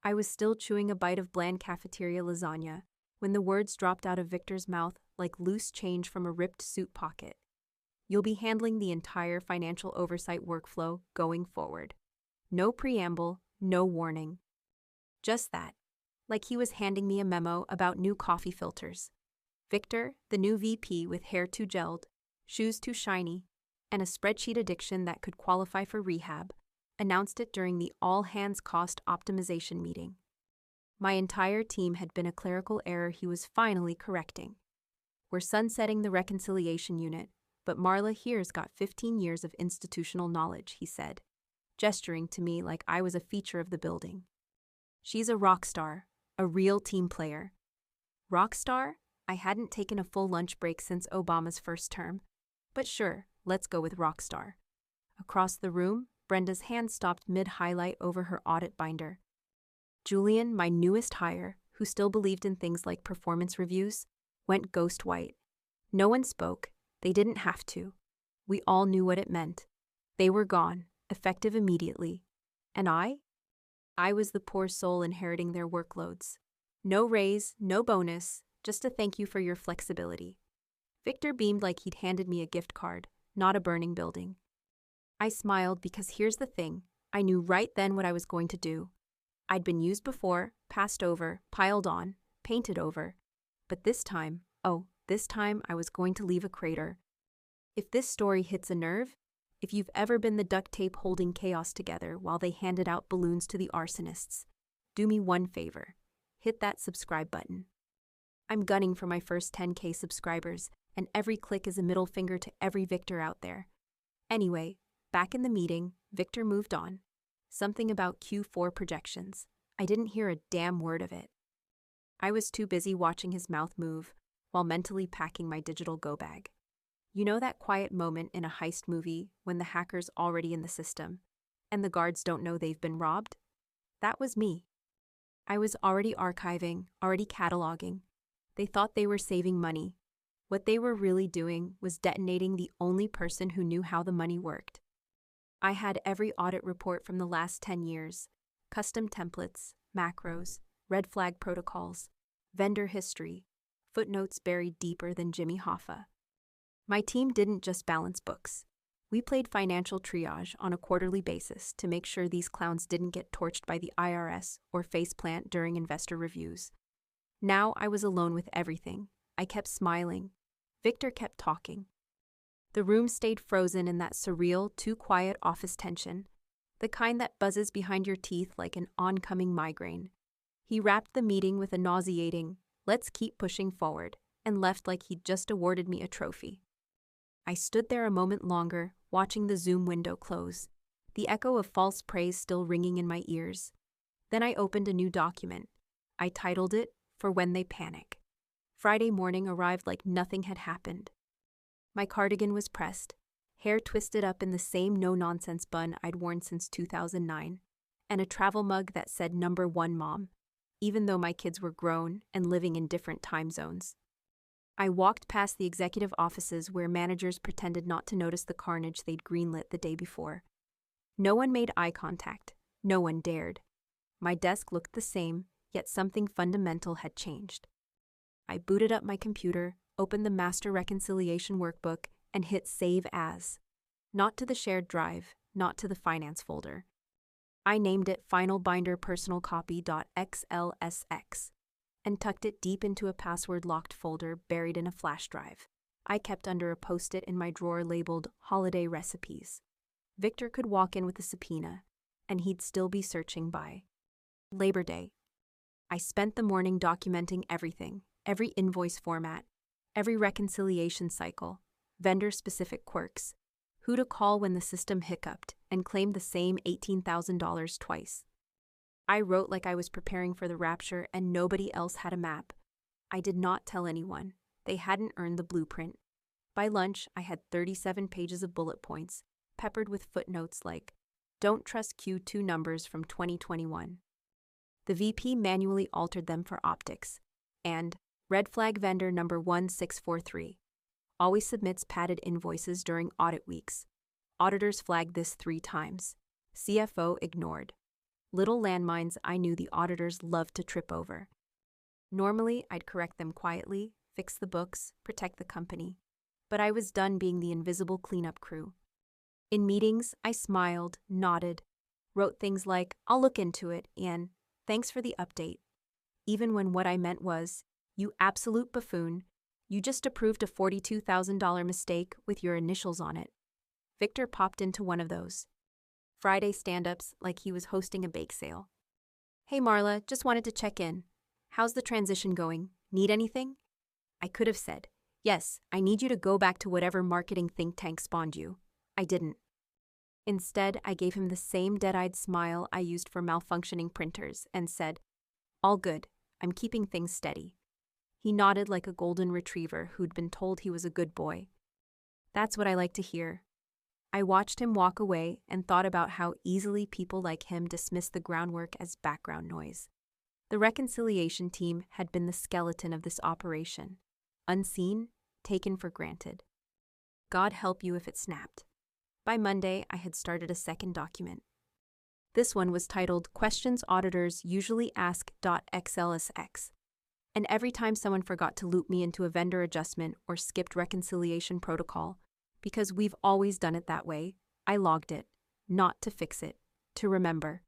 I was still chewing a bite of bland cafeteria lasagna when the words dropped out of Victor's mouth like loose change from a ripped suit pocket. You'll be handling the entire financial oversight workflow going forward. No preamble, no warning. Just that. Like he was handing me a memo about new coffee filters. Victor, the new VP with hair too gelled, shoes too shiny, and a spreadsheet addiction that could qualify for rehab, announced it during the all-hands cost optimization meeting. My entire team had been a clerical error he was finally correcting. We're sunsetting the reconciliation unit, but Marla here's got 15 years of institutional knowledge, he said, gesturing to me like I was a feature of the building. She's a rock star, a real team player. Rock star? I hadn't taken a full lunch break since Obama's first term, but sure, let's go with rock star. Across the room, Brenda's hand stopped mid-highlight over her audit binder. Julian, my newest hire, who still believed in things like performance reviews, went ghost white. No one spoke. They didn't have to. We all knew what it meant. They were gone, effective immediately. And I was the poor soul inheriting their workloads. No raise, no bonus, just a thank you for your flexibility. Victor beamed like he'd handed me a gift card, not a burning building. I smiled because here's the thing, I knew right then what I was going to do. I'd been used before, passed over, piled on, painted over. But this time I was going to leave a crater. If this story hits a nerve, if you've ever been the duct tape holding chaos together while they handed out balloons to the arsonists, do me one favor. Hit that subscribe button. I'm gunning for my first 10K subscribers, and every click is a middle finger to every Victor out there. Anyway, back in the meeting, Victor moved on. Something about Q4 projections. I didn't hear a damn word of it. I was too busy watching his mouth move while mentally packing my digital go bag. You know that quiet moment in a heist movie when the hacker's already in the system and the guards don't know they've been robbed? That was me. I was already archiving, already cataloging. They thought they were saving money. What they were really doing was detonating the only person who knew how the money worked. I had every audit report from the last 10 years, custom templates, macros, red flag protocols, vendor history, footnotes buried deeper than Jimmy Hoffa. My team didn't just balance books. We played financial triage on a quarterly basis to make sure these clowns didn't get torched by the IRS or faceplant during investor reviews. Now I was alone with everything. I kept smiling. Victor kept talking. The room stayed frozen in that surreal, too quiet office tension, the kind that buzzes behind your teeth like an oncoming migraine. He wrapped the meeting with a nauseating, "Let's keep pushing forward," and left like he'd just awarded me a trophy. I stood there a moment longer, watching the Zoom window close, the echo of false praise still ringing in my ears. Then I opened a new document. I titled it, "For When They Panic." Friday morning arrived like nothing had happened. My cardigan was pressed, hair twisted up in the same no-nonsense bun I'd worn since 2009, and a travel mug that said #1 Mom, even though my kids were grown and living in different time zones. I walked past the executive offices where managers pretended not to notice the carnage they'd greenlit the day before. No one made eye contact. No one dared. My desk looked the same, yet something fundamental had changed. I booted up my computer, opened the master reconciliation workbook, and hit Save As. Not to the shared drive, not to the finance folder. I named it Final Binder Personal Copy.xlsx and tucked it deep into a password-locked folder buried in a flash drive. I kept under a post-it in my drawer labeled Holiday Recipes. Victor could walk in with a subpoena, and he'd still be searching by Labor Day. I spent the morning documenting everything, every invoice format, every reconciliation cycle, vendor-specific quirks, who to call when the system hiccuped and claimed the same $18,000 twice. I wrote like I was preparing for the rapture and nobody else had a map. I did not tell anyone. They hadn't earned the blueprint. By lunch, I had 37 pages of bullet points, peppered with footnotes like, "Don't trust Q2 numbers from 2021. The VP manually altered them for optics, and red flag vendor number 1643. Always submits padded invoices during audit weeks. Auditors flagged this 3 times. CFO ignored. Little landmines I knew the auditors loved to trip over. Normally, I'd correct them quietly, fix the books, protect the company. But I was done being the invisible cleanup crew. In meetings, I smiled, nodded, wrote things like, "I'll look into it," and "Thanks for the update," even when what I meant was, "You absolute buffoon, you just approved a $42,000 mistake with your initials on it." Victor popped into one of those Friday stand-ups like he was hosting a bake sale. "Hey Marla, just wanted to check in. How's the transition going? Need anything?" I could have said, "Yes, I need you to go back to whatever marketing think tank spawned you." I didn't. Instead, I gave him the same dead-eyed smile I used for malfunctioning printers and said, "All good, I'm keeping things steady." He nodded like a golden retriever who'd been told he was a good boy. That's what I like to hear. I watched him walk away and thought about how easily people like him dismiss the groundwork as background noise. The reconciliation team had been the skeleton of this operation. Unseen, taken for granted. God help you if it snapped. By Monday, I had started a second document. This one was titled Questions Auditors Usually Ask.xlsx. And every time someone forgot to loop me into a vendor adjustment or skipped reconciliation protocol, because we've always done it that way, I logged it, not to fix it, to remember.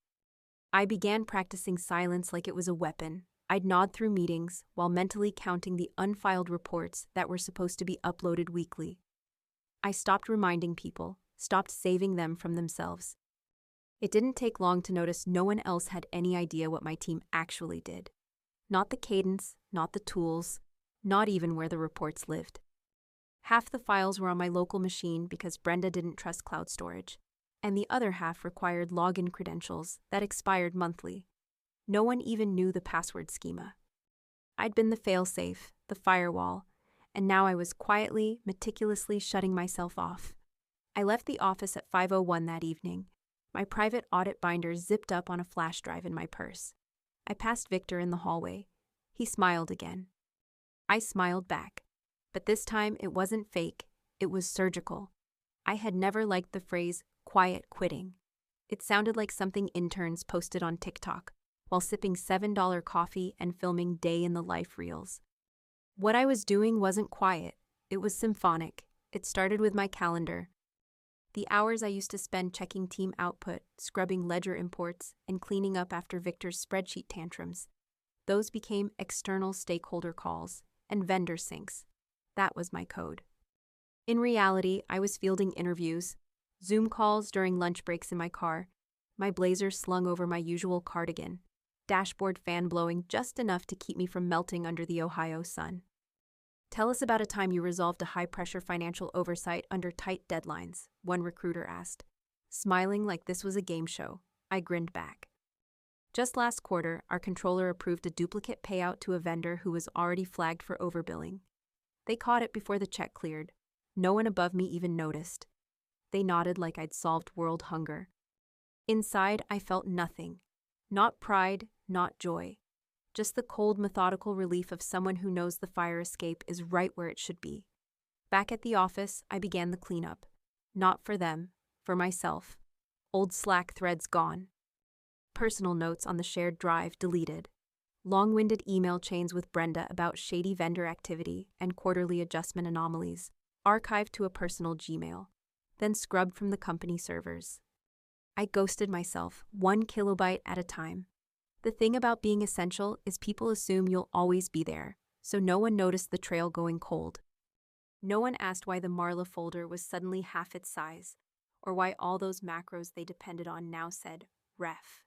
I began practicing silence like it was a weapon. I'd nod through meetings while mentally counting the unfiled reports that were supposed to be uploaded weekly. I stopped reminding people, stopped saving them from themselves. It didn't take long to notice no one else had any idea what my team actually did. Not the cadence, not the tools, not even where the reports lived. Half the files were on my local machine because Brenda didn't trust cloud storage, and the other half required login credentials that expired monthly. No one even knew the password schema. I'd been the failsafe, the firewall, and now I was quietly, meticulously shutting myself off. I left the office at 5:01 that evening, my private audit binder zipped up on a flash drive in my purse. I passed Victor in the hallway. He smiled again. I smiled back. But this time it wasn't fake, it was surgical. I had never liked the phrase quiet quitting. It sounded like something interns posted on TikTok while sipping $7 coffee and filming day-in-the-life reels. What I was doing wasn't quiet, it was symphonic. It started with my calendar. The hours I used to spend checking team output, scrubbing ledger imports, and cleaning up after Victor's spreadsheet tantrums. Those became external stakeholder calls and vendor syncs. That was my code. In reality, I was fielding interviews, Zoom calls during lunch breaks in my car, my blazer slung over my usual cardigan, dashboard fan blowing just enough to keep me from melting under the Ohio sun. "Tell us about a time you resolved a high-pressure financial oversight under tight deadlines," one recruiter asked. Smiling like this was a game show, I grinned back. "Just last quarter, our controller approved a duplicate payout to a vendor who was already flagged for overbilling. They caught it before the check cleared. No one above me even noticed. They nodded like I'd solved world hunger. Inside, I felt nothing. Not pride, not joy. Just the cold, methodical relief of someone who knows the fire escape is right where it should be. Back at the office, I began the cleanup. Not for them, for myself. Old Slack threads gone. Personal notes on the shared drive deleted. Long-winded email chains with Brenda about shady vendor activity and quarterly adjustment anomalies, archived to a personal Gmail, then scrubbed from the company servers. I ghosted myself, 1 kilobyte at a time. The thing about being essential is people assume you'll always be there, so no one noticed the trail going cold. No one asked why the Marla folder was suddenly half its size, or why all those macros they depended on now said, "Ref."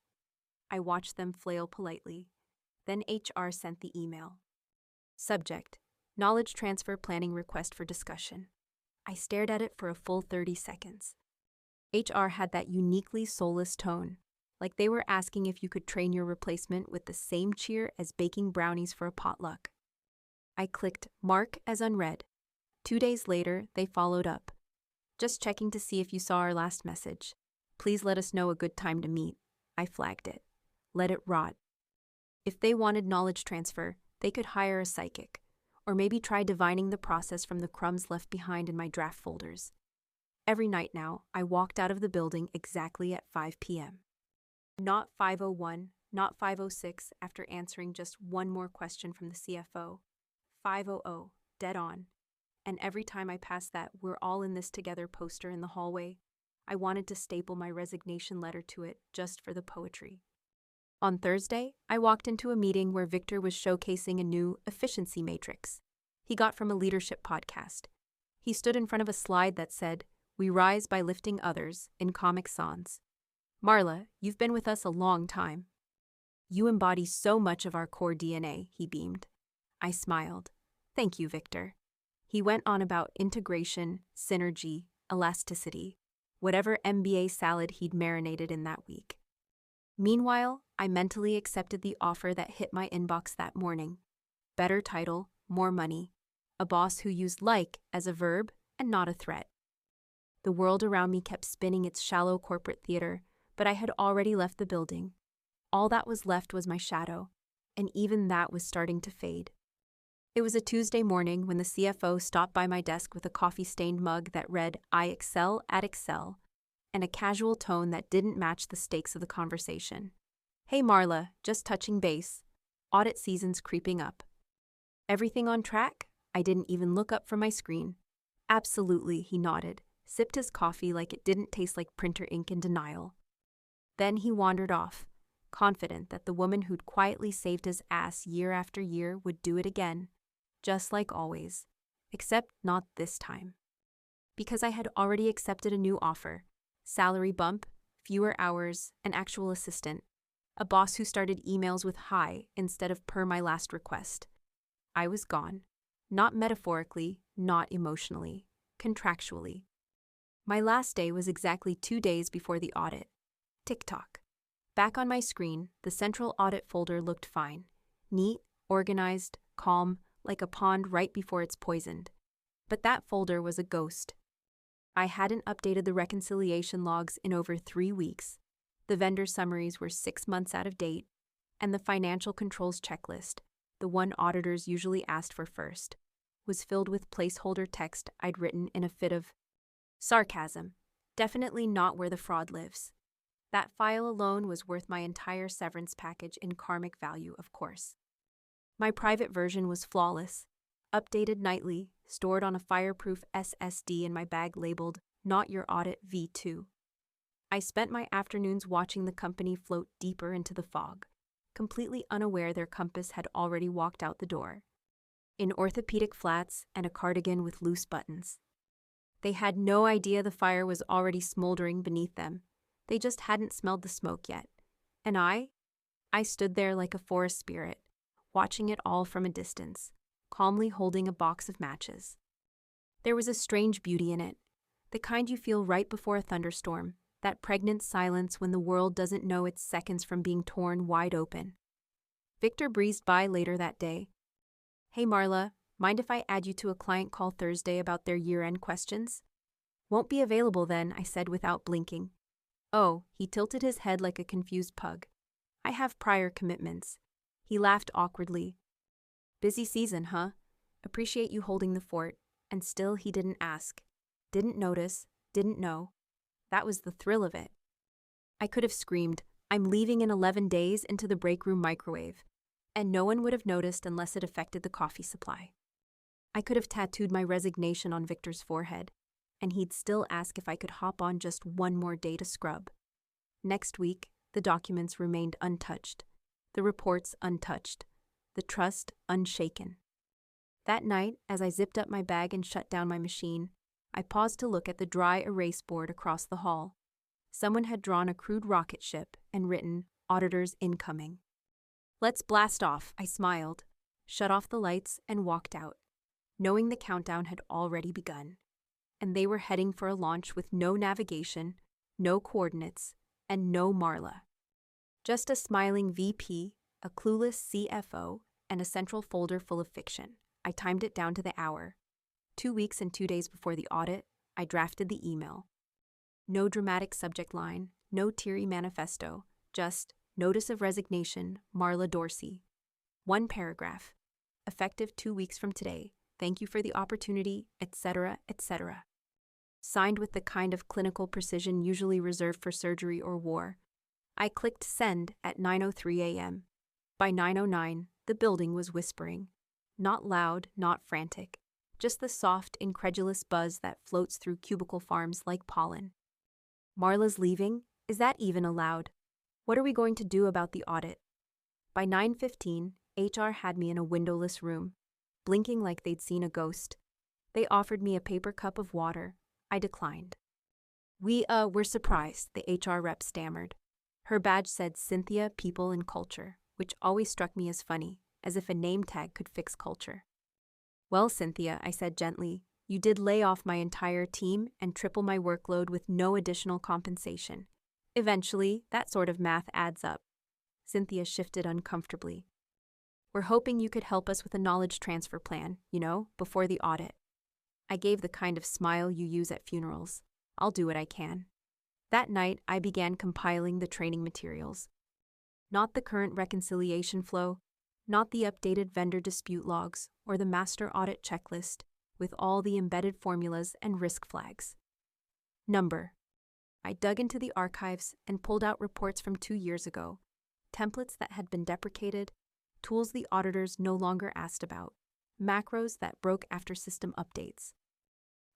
I watched them flail politely. Then HR sent the email. Subject: Knowledge Transfer Planning Request for Discussion. I stared at it for a full 30 seconds. HR had that uniquely soulless tone, like they were asking if you could train your replacement with the same cheer as baking brownies for a potluck. I clicked Mark as unread. 2 days later, they followed up. "Just checking to see if you saw our last message. Please let us know a good time to meet." I flagged it. Let it rot. If they wanted knowledge transfer, they could hire a psychic, or maybe try divining the process from the crumbs left behind in my draft folders. Every night now, I walked out of the building exactly at 5 p.m. Not 501, not 506 after answering just one more question from the CFO. 500, dead on. And every time I passed that "we're all in this together" poster in the hallway, I wanted to staple my resignation letter to it just for the poetry. On Thursday, I walked into a meeting where Victor was showcasing a new efficiency matrix he got from a leadership podcast. He stood in front of a slide that said, "We rise by lifting others," in Comic Sans. "Marla, you've been with us a long time. You embody so much of our core DNA," he beamed. I smiled. "Thank you, Victor." He went on about integration, synergy, elasticity, whatever MBA salad he'd marinated in that week. Meanwhile, I mentally accepted the offer that hit my inbox that morning. Better title, more money, a boss who used "like" as a verb and not a threat. The world around me kept spinning its shallow corporate theater, but I had already left the building. All that was left was my shadow, and even that was starting to fade. It was a Tuesday morning when the CFO stopped by my desk with a coffee-stained mug that read, "I excel at Excel," and a casual tone that didn't match the stakes of the conversation. "Hey Marla, just touching base. Audit season's creeping up. Everything on track?" I didn't even look up from my screen. "Absolutely," he nodded, sipped his coffee like it didn't taste like printer ink in denial. Then he wandered off, confident that the woman who'd quietly saved his ass year after year would do it again, just like always, except not this time. Because I had already accepted a new offer, salary bump, fewer hours, an actual assistant, a boss who started emails with "hi" instead of "per my last request." I was gone. Not metaphorically, not emotionally, contractually. My last day was exactly 2 days before the audit. Tick-tock. Back on my screen, the central audit folder looked fine. Neat, organized, calm, like a pond right before it's poisoned. But that folder was a ghost. I hadn't updated the reconciliation logs in over 3 weeks. The vendor summaries were 6 months out of date, and the financial controls checklist, the one auditors usually asked for first, was filled with placeholder text I'd written in a fit of sarcasm. Definitely not where the fraud lives. That file alone was worth my entire severance package in karmic value, of course. My private version was flawless, updated nightly, stored on a fireproof SSD in my bag labeled "Not Your Audit V2." I spent my afternoons watching the company float deeper into the fog, completely unaware their compass had already walked out the door. In orthopedic flats and a cardigan with loose buttons. They had no idea the fire was already smoldering beneath them. They just hadn't smelled the smoke yet. And I stood there like a forest spirit, watching it all from a distance, calmly holding a box of matches. There was a strange beauty in it, the kind you feel right before a thunderstorm, that pregnant silence when the world doesn't know it's seconds from being torn wide open. Victor breezed by later that day. "Hey Marla, mind if I add you to a client call Thursday about their year-end questions?" "Won't be available then," I said without blinking. "Oh," he tilted his head like a confused pug. "I have prior commitments." He laughed awkwardly. "Busy season, huh? Appreciate you holding the fort." And still he didn't ask. Didn't notice, didn't know. That was the thrill of it. I could have screamed, "I'm leaving in 11 days," into the break room microwave, and no one would have noticed unless it affected the coffee supply. I could have tattooed my resignation on Victor's forehead, and he'd still ask if I could hop on just one more day to scrub. Next week, the documents remained untouched, the reports untouched, the trust unshaken. That night, as I zipped up my bag and shut down my machine, I paused to look at the dry erase board across the hall. Someone had drawn a crude rocket ship and written, "Auditors incoming." "Let's blast off," I smiled, shut off the lights, and walked out, knowing the countdown had already begun. And they were heading for a launch with no navigation, no coordinates, and no Marla. Just a smiling VP, a clueless CFO, and a central folder full of fiction. I timed it down to the hour. 2 weeks and 2 days before the audit, I drafted the email. No dramatic subject line, no teary manifesto, just "Notice of resignation, Marla Dorsey." One paragraph. Effective 2 weeks from today. Thank you for the opportunity, etc., etc. Signed with the kind of clinical precision usually reserved for surgery or war. I clicked send at 9:03 a.m. By 9:09, the building was whispering. Not loud, not frantic. Just the soft, incredulous buzz that floats through cubicle farms like pollen. Marla's leaving? Is that even allowed? What are we going to do about the audit? By 9:15, HR had me in a windowless room, blinking like they'd seen a ghost. They offered me a paper cup of water. I declined. We're surprised, the HR rep stammered. Her badge said Cynthia, People and Culture, which always struck me as funny, as if a name tag could fix culture. Well, Cynthia, I said gently, you did lay off my entire team and triple my workload with no additional compensation. Eventually, that sort of math adds up. Cynthia shifted uncomfortably. We're hoping you could help us with a knowledge transfer plan, before the audit. I gave the kind of smile you use at funerals. I'll do what I can. That night, I began compiling the training materials. Not the current reconciliation flow, not the updated vendor dispute logs or the master audit checklist with all the embedded formulas and risk flags. Number. I dug into the archives and pulled out reports from 2 years ago, templates that had been deprecated, tools the auditors no longer asked about, macros that broke after system updates.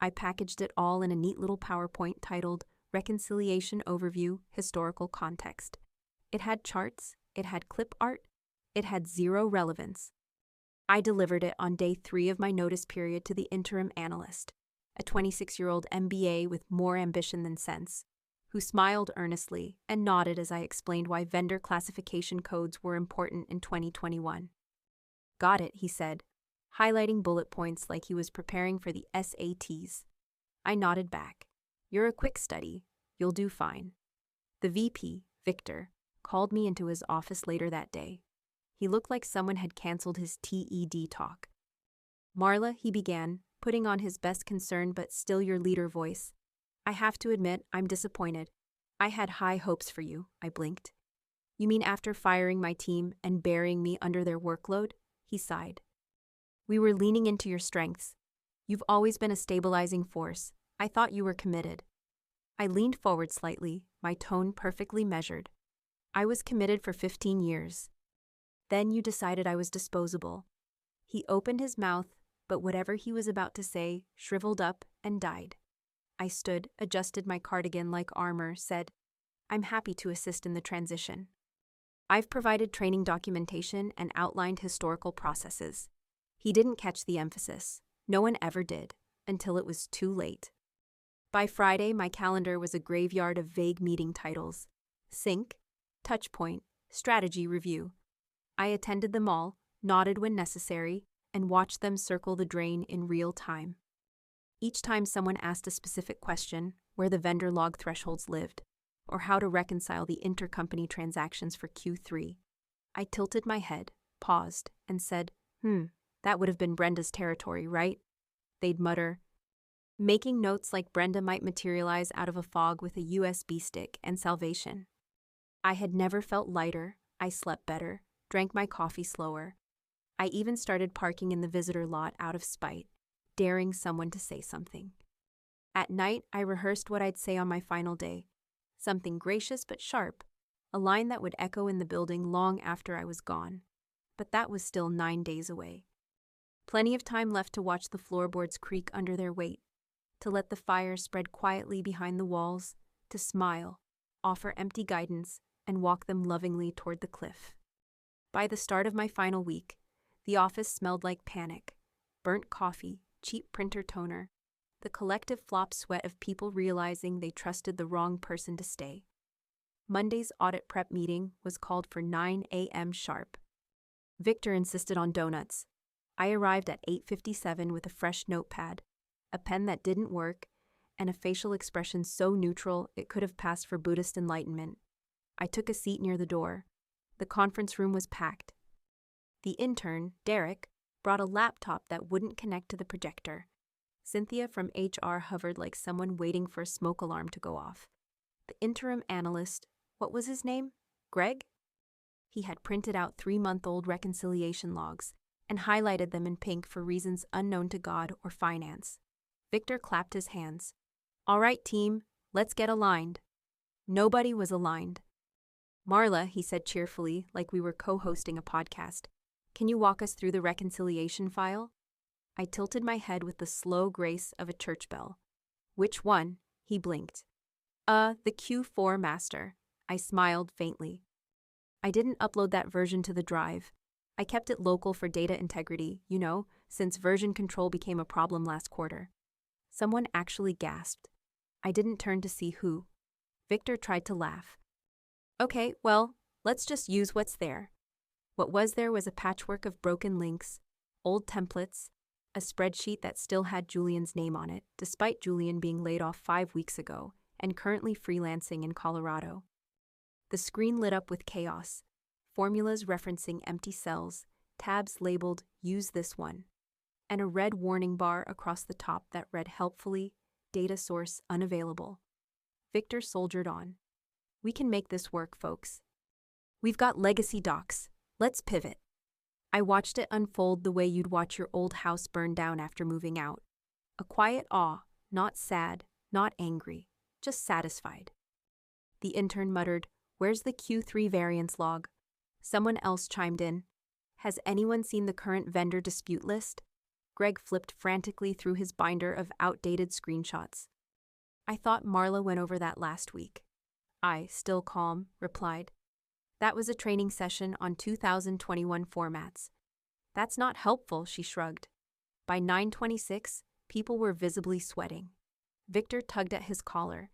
I packaged it all in a neat little PowerPoint titled Reconciliation Overview, Historical Context. It had charts, it had clip art, it had zero relevance. I delivered it on day 3 of my notice period to the interim analyst, a 26-year-old MBA with more ambition than sense, who smiled earnestly and nodded as I explained why vendor classification codes were important in 2021. Got it, he said, highlighting bullet points like he was preparing for the SATs. I nodded back. You're a quick study. You'll do fine. The VP, Victor, called me into his office later that day. He looked like someone had canceled his TED talk. Marla, he began, putting on his best concerned but still your leader voice. I have to admit, I'm disappointed. I had high hopes for you, I blinked. You mean after firing my team and burying me under their workload? He sighed. We were leaning into your strengths. You've always been a stabilizing force. I thought you were committed. I leaned forward slightly, my tone perfectly measured. I was committed for 15 years. Then you decided I was disposable. He opened his mouth, but whatever he was about to say shriveled up and died. I stood, adjusted my cardigan like armor, said, I'm happy to assist in the transition. I've provided training documentation and outlined historical processes. He didn't catch the emphasis. No one ever did, until it was too late. By Friday, my calendar was a graveyard of vague meeting titles. Sync, Touchpoint, Strategy Review. I attended them all, nodded when necessary, and watched them circle the drain in real time. Each time someone asked a specific question, where the vendor log thresholds lived, or how to reconcile the intercompany transactions for Q3, I tilted my head, paused, and said, that would have been Brenda's territory, right? They'd mutter, making notes like Brenda might materialize out of a fog with a USB stick and salvation. I had never felt lighter, I slept better, drank my coffee slower. I even started parking in the visitor lot out of spite, daring someone to say something. At night, I rehearsed what I'd say on my final day. Something gracious but sharp, a line that would echo in the building long after I was gone. But that was still 9 days away. Plenty of time left to watch the floorboards creak under their weight, to let the fire spread quietly behind the walls, to smile, offer empty guidance, and walk them lovingly toward the cliff. By the start of my final week, the office smelled like panic, burnt coffee, cheap printer toner, the collective flop sweat of people realizing they trusted the wrong person to stay. Monday's audit prep meeting was called for 9 a.m. sharp. Victor insisted on donuts. I arrived at 8:57 with a fresh notepad, a pen that didn't work, and a facial expression so neutral it could have passed for Buddhist enlightenment. I took a seat near the door. The conference room was packed. The intern, Derek, brought a laptop that wouldn't connect to the projector. Cynthia from HR hovered like someone waiting for a smoke alarm to go off. The interim analyst, what was his name? Greg? He had printed out 3-month-old reconciliation logs and highlighted them in pink for reasons unknown to God or finance. Victor clapped his hands. All right, team, let's get aligned. Nobody was aligned. Marla, he said cheerfully, like we were co-hosting a podcast. Can you walk us through the reconciliation file? I tilted my head with the slow grace of a church bell. Which one? He blinked. The Q4 master. I smiled faintly. I didn't upload that version to the drive. I kept it local for data integrity, since version control became a problem last quarter. Someone actually gasped. I didn't turn to see who. Victor tried to laugh. Okay, well, let's just use what's there. What was there was a patchwork of broken links, old templates, a spreadsheet that still had Julian's name on it, despite Julian being laid off 5 weeks ago and currently freelancing in Colorado. The screen lit up with chaos, formulas referencing empty cells, tabs labeled "Use this one," and a red warning bar across the top that read helpfully, "Data source unavailable." Victor soldiered on. We can make this work, folks. We've got legacy docs. Let's pivot. I watched it unfold the way you'd watch your old house burn down after moving out. A quiet awe, not sad, not angry, just satisfied. The intern muttered, "Where's the Q3 variance log?" Someone else chimed in, "Has anyone seen the current vendor dispute list?" Greg flipped frantically through his binder of outdated screenshots. I thought Marla went over that last week. I, still calm, replied, "That was a training session on 2021 formats." "That's not helpful," she shrugged. By 9:26, people were visibly sweating. Victor tugged at his collar.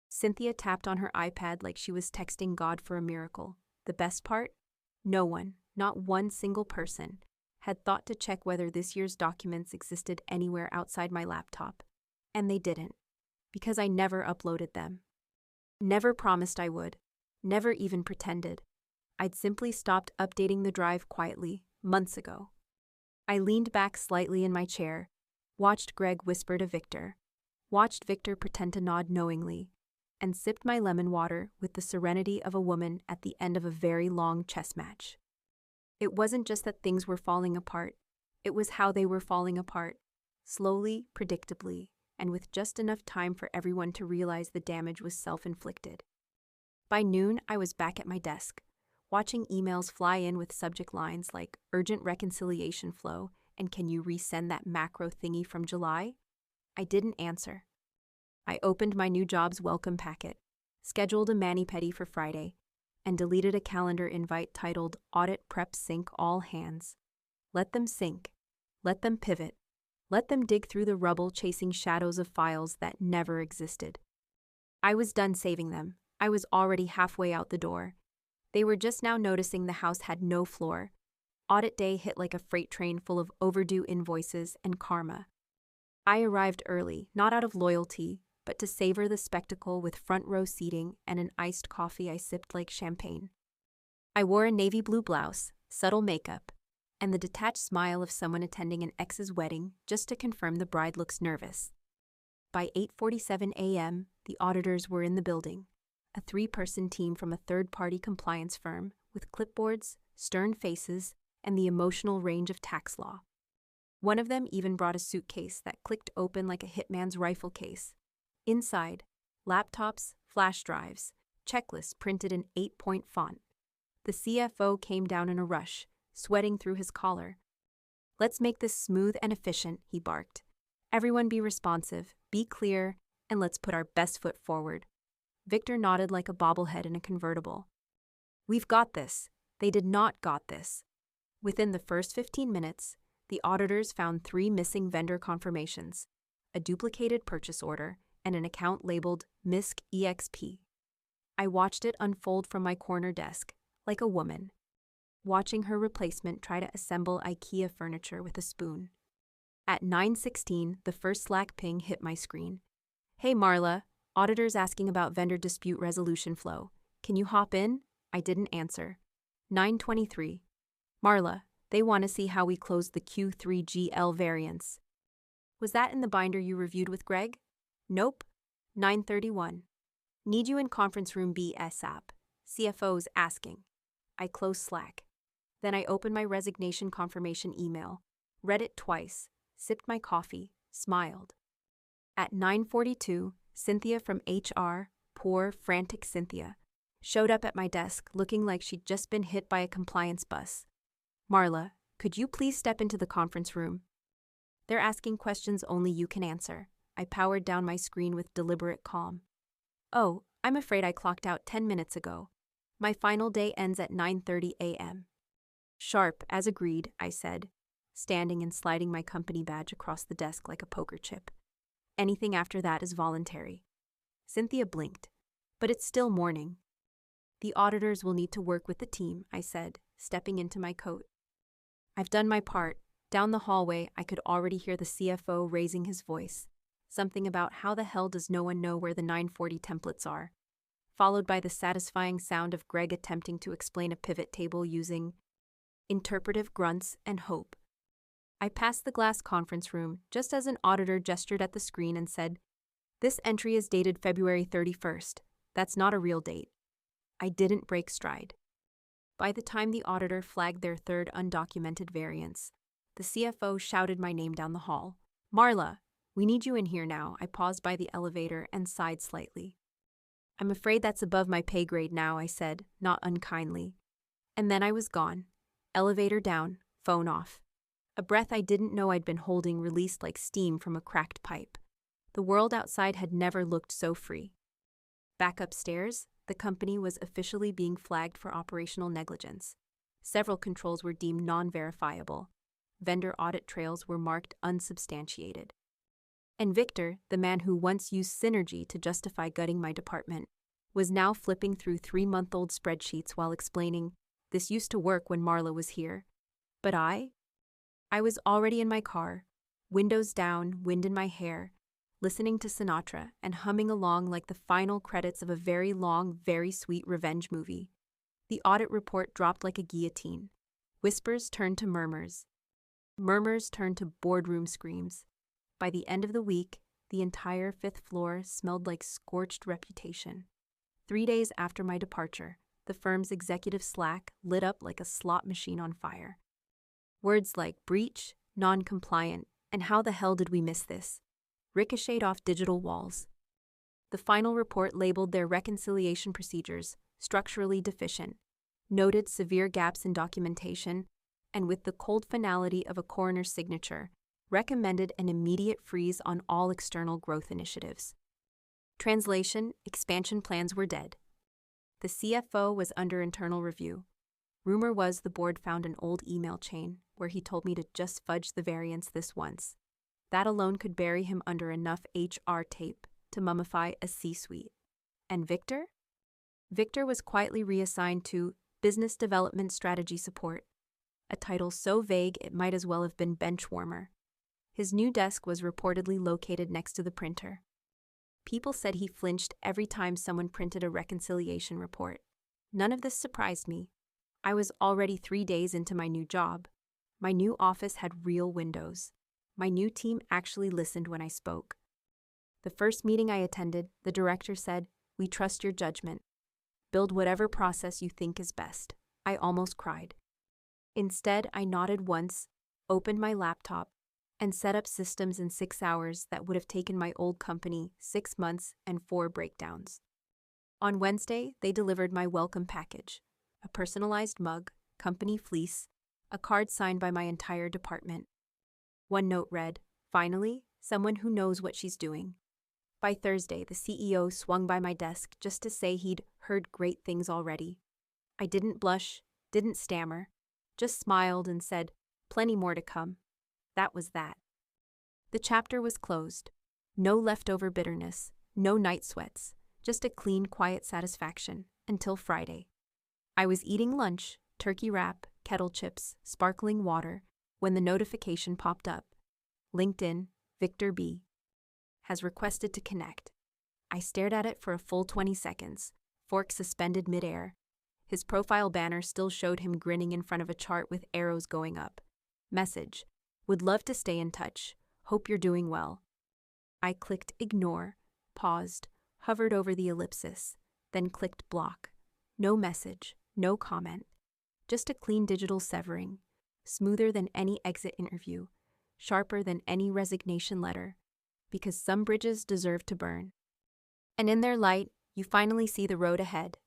Cynthia tapped on her iPad like she was texting God for a miracle. The best part? No one, not one single person, had thought to check whether this year's documents existed anywhere outside my laptop. And they didn't, because I never uploaded them. Never promised I would. Never even pretended. I'd simply stopped updating the drive quietly, months ago. I leaned back slightly in my chair, watched Greg whisper to Victor, watched Victor pretend to nod knowingly, and sipped my lemon water with the serenity of a woman at the end of a very long chess match. It wasn't just that things were falling apart, it was how they were falling apart, slowly, predictably, and with just enough time for everyone to realize the damage was self-inflicted. By noon, I was back at my desk, watching emails fly in with subject lines like "urgent reconciliation flow" and "can you resend that macro thingy from July?" I didn't answer. I opened my new job's welcome packet, scheduled a mani-pedi for Friday, and deleted a calendar invite titled "Audit Prep Sync All Hands." Let them sink. Let them pivot. Let them dig through the rubble chasing shadows of files that never existed. I was done saving them. I was already halfway out the door. They were just now noticing the house had no floor. Audit day hit like a freight train full of overdue invoices and karma. I arrived early, not out of loyalty, but to savor the spectacle with front row seating and an iced coffee I sipped like champagne. I wore a navy blue blouse, subtle makeup, and the detached smile of someone attending an ex's wedding just to confirm the bride looks nervous. By 8:47 a.m., the auditors were in the building, a 3-person team from a third-party compliance firm with clipboards, stern faces, and the emotional range of tax law. One of them even brought a suitcase that clicked open like a hitman's rifle case. Inside, laptops, flash drives, checklists printed in 8-point font. The CFO came down in a rush, sweating through his collar. "Let's make this smooth and efficient," he barked. "Everyone be responsive, be clear, and let's put our best foot forward." Victor nodded like a bobblehead in a convertible. "We've got this." They did not got this. Within the first 15 minutes, the auditors found 3 missing vendor confirmations, a duplicated purchase order, and an account labeled MISC EXP. I watched it unfold from my corner desk, like a woman, watching her replacement try to assemble IKEA furniture with a spoon. At 9:16, the first Slack ping hit my screen. "Hey Marla, auditors asking about vendor dispute resolution flow. Can you hop in?" I didn't answer. 9:23. "Marla, they want to see how we closed the Q3GL variance." "Was that in the binder you reviewed with Greg?" "Nope." 9:31. "Need you in conference room B ASAP. CFO's asking." I closed Slack. Then I opened my resignation confirmation email, read it twice, sipped my coffee, smiled. At 9:42, Cynthia from HR, poor, frantic Cynthia, showed up at my desk looking like she'd just been hit by a compliance bus. "Marla, could you please step into the conference room? They're asking questions only you can answer." I powered down my screen with deliberate calm. "Oh, I'm afraid I clocked out 10 minutes ago. My final day ends at 9:30 a.m. "Sharp, as agreed," I said, standing and sliding my company badge across the desk like a poker chip. "Anything after that is voluntary." Cynthia blinked. "But it's still morning." "The auditors will need to work with the team," I said, stepping into my coat. "I've done my part." Down the hallway, I could already hear the CFO raising his voice. Something about how the hell does no one know where the 940 templates are, followed by the satisfying sound of Greg attempting to explain a pivot table using interpretive grunts and hope. I passed the glass conference room just as an auditor gestured at the screen and said, "This entry is dated February 31st. That's not a real date." I didn't break stride. By the time the auditor flagged their third undocumented variance, the CFO shouted my name down the hall. "Marla, we need you in here now." I paused by the elevator and sighed slightly. "I'm afraid that's above my pay grade now," I said, not unkindly. And then I was gone. Elevator down, phone off. A breath I didn't know I'd been holding released like steam from a cracked pipe. The world outside had never looked so free. Back upstairs, the company was officially being flagged for operational negligence. Several controls were deemed non-verifiable. Vendor audit trails were marked unsubstantiated. And Victor, the man who once used synergy to justify gutting my department, was now flipping through 3-month-old spreadsheets while explaining, "This used to work when Marla was here." But I was already in my car, windows down, wind in my hair, listening to Sinatra and humming along like the final credits of a very long, very sweet revenge movie. The audit report dropped like a guillotine. Whispers turned to murmurs. Murmurs turned to boardroom screams. By the end of the week, the entire 5th floor smelled like scorched reputation. 3 days after my departure, the firm's executive Slack lit up like a slot machine on fire. Words like breach, non-compliant, and how the hell did we miss this ricocheted off digital walls. The final report labeled their reconciliation procedures structurally deficient, noted severe gaps in documentation, and with the cold finality of a coroner's signature, recommended an immediate freeze on all external growth initiatives. Translation: expansion plans were dead. The CFO was under internal review. Rumor was the board found an old email chain where he told me to just fudge the variance this once. That alone could bury him under enough HR tape to mummify a C-suite. And Victor? Victor was quietly reassigned to Business Development Strategy Support, a title so vague it might as well have been bench warmer. His new desk was reportedly located next to the printer. People said he flinched every time someone printed a reconciliation report. None of this surprised me. I was already 3 days into my new job. My new office had real windows. My new team actually listened when I spoke. The first meeting I attended, the director said, "We trust your judgment. Build whatever process you think is best." I almost cried. Instead, I nodded once, opened my laptop, and set up systems in 6 hours that would have taken my old company 6 months and 4 breakdowns. On Wednesday, they delivered my welcome package: a personalized mug, company fleece, a card signed by my entire department. One note read, "Finally, someone who knows what she's doing." By Thursday, the CEO swung by my desk just to say he'd heard great things already. I didn't blush, didn't stammer, just smiled and said, "Plenty more to come." That was that. The chapter was closed. No leftover bitterness, no night sweats, just a clean, quiet satisfaction, until Friday. I was eating lunch, turkey wrap, kettle chips, sparkling water, when the notification popped up. LinkedIn, Victor B. has requested to connect. I stared at it for a full 20 seconds, fork suspended midair. His profile banner still showed him grinning in front of a chart with arrows going up. Message: "Would love to stay in touch. Hope you're doing well." I clicked ignore, paused, hovered over the ellipsis, then clicked block. No message, no comment. Just a clean digital severing, smoother than any exit interview, sharper than any resignation letter, because some bridges deserve to burn. And in their light, you finally see the road ahead.